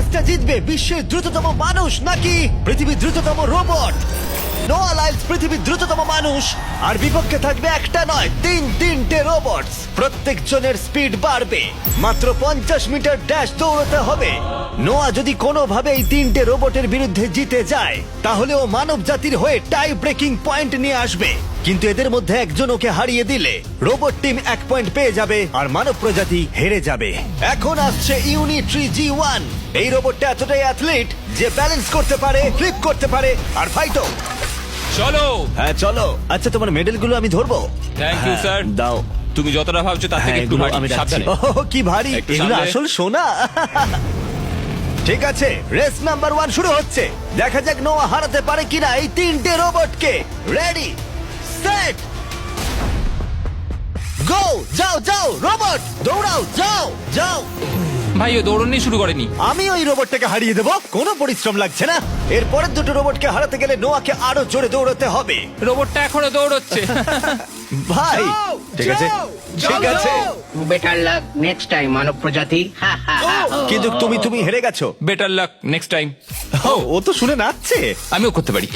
রেসটা জিতবে বিশ্বের দ্রুততম মানুষ নাকি পৃথিবীর দ্রুততম রোবট? নোয়া লাইলস পৃথিবীর দ্রুততম মানুষ, আর বিপক্ষে থাকবে একটা নয় তিনটে রোবট। প্রত্যেকজনের স্পিড বাড়বে। মাত্র 50 মিটার ড্যাশ দৌড়তে হবে। নোয়া যদি কোনোভাবে এই তিনটে রোবটের বিরুদ্ধে জিতে যায়, তাহলে ও মানব জাতির হয়ে টাই ব্রেকিং পয়েন্ট নিয়ে আসবে। কিন্তু এদের মধ্যে একজন ওকে হারিয়ে দিলে রোবট টিম 1 পয়েন্ট পেয়ে যাবে আর মানব প্রজাতি হেরে যাবে। এখন আসছে ইউনিট্রি G1। এই রোবটটা এতটাই অ্যাথলিট যে ব্যালেন্স করতে পারে, ফ্লিপ করতে পারে আর ফাইটও। চলো। হ্যাঁ চলো। আচ্ছা, তোমার মেডেলগুলো আমি ধরবো? Thank you, হ্যাঁ, sir. দাও। তুমি যতটা ভাবছো তার থেকে হ্যাঁ, একটু এগুলো ভারী। আমি রাখছি। সাবধানে। ওহ, কি ভারী! একটু এগুলো সামলে। আসল সোনা। ঠিক আছে, রেস নাম্বার 1 শুরু হচ্ছে। দেখা যাক নোয়া হারাতে পারে কিনা এই তিনটে রোবটকে। রেডি, সেট, গো! যাও যাও রোবট, দৌড়াও, যাও যাও। ভাই ও দৌড়নি শুরু করেনি। আমি ওই রোবটটাকে হারিয়ে দেবো, কোনো পরিশ্রম লাগছে না। এরপরের দুটো রোবটকে হারাতে গেলে নোয়াকে আরো জোরে দৌড়াতে হবে। রোবটটা এখনো দৌড়চ্ছে। ভাই যাও, ঠিক আছে, যাও, ঠিক যাও, আছে, যাও। বেটার লাক নেক্সট টাইম মানব প্রজাতি। কিন্তু তুমি হেরে গেছো। Better luck next time. ও তো শুনে নাচছে। আমিও করতে পারি।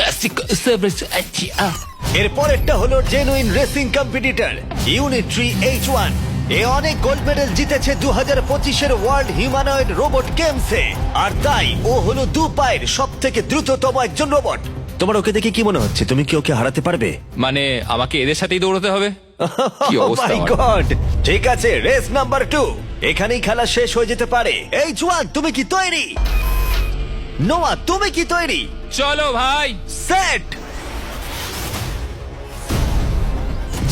এর পরেরটা হলো genuine racing competitor Unitree H1। এ অনেক গোল্ড মেডেল জিতেছে 2025-এর ওয়ার্ল্ড হিউম্যানয়েড রোবট গেমসে, আর তাই ও হলো 2 পায়ের সব থেকে দ্রুততম একজন রোবট। তোমার ওকে দেখে কি মনে হচ্ছে? তুমি কি ওকে হারাতে পারবে? মানে আমাকে এদের সাথেই দৌড়তে হবে? কি অবস্থা মাই আমার। গড! ঠিক আছে, রেস নাম্বার 2। এখানেই খেলা শেষ হয়ে যেতে পারে। H1, তুমি কি তৈরি? নোয়া, তুমি কি তৈরি? চলো ভাই। সেট,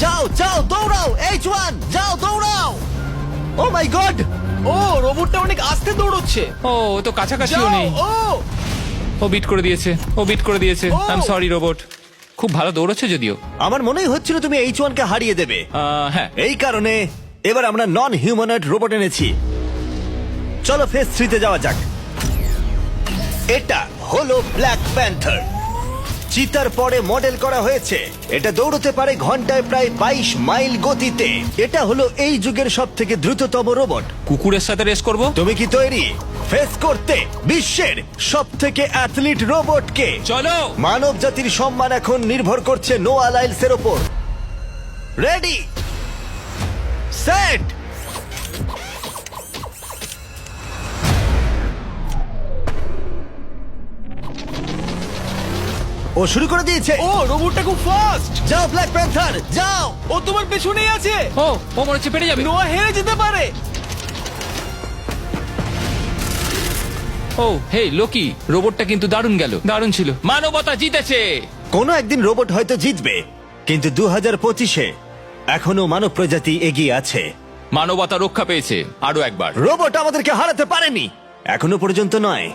যাও যাও দৌড়াও। H1, যাও দৌড়াও। ও মাই গড! ও রোবটটা অনেক আস্তে দৌড়চ্ছে। ও ও তো কাছাকাছিও যাও, নেই। ও বিট করে দিয়েছে। ও। I am sorry robot. খুব ভালো দৌড়চ্ছে যদিও। আমার মনেই হচ্ছিল তুমি H1 কে হারিয়ে দেবে। হ্যাঁ। এই কারণে এবার আমরা নন হিউম্যানয়েড রোবট এনেছি। চলো ফেজ 3 তে যাওয়া যাক। এটা হলো ব্ল্যাক প্যান্থার। চিতার পরে মডেল করা হয়েছে। এটা দৌড়তে পারে ঘন্টায় প্রায় 22 মাইল গতিতে। এটা হলো এই যুগের সব থেকে দ্রুততম রোবট। কুকুরের সাথে রেস করব। তুমি কি তৈরি ফেস করতে বিশ্বের সব থেকে অ্যাথলিট রোবটকে? চলো। মানব জাতির সম্মান এখন নির্ভর করছে নোয়া লাইলসের ওপর। রেডি, সেট, ও শুরু করে দিয়েছে। ও রোবটটা খুব ফাস্ট। যাও ব্ল্যাক প্যান্থার, যাও। ও তোমার পেছনেই আছে। ও ও মনে হচ্ছে পেরে যাবে। নোয়া হেরে যেতে পারে। ও হে লোকি, রোবটটা কিন্তু দারুণ গেল। দারুণ ছিল। মানবতা জিতেছে। কোনো একদিন রোবট হয়তো জিতবে, কিন্তু 2025-এ এখনো মানব প্রজাতি এগিয়ে আছে। মানবতা রক্ষা পেয়েছে আরো একবার। রোবট আমাদেরকে হারাতে পারেনি, এখনো পর্যন্ত নয়।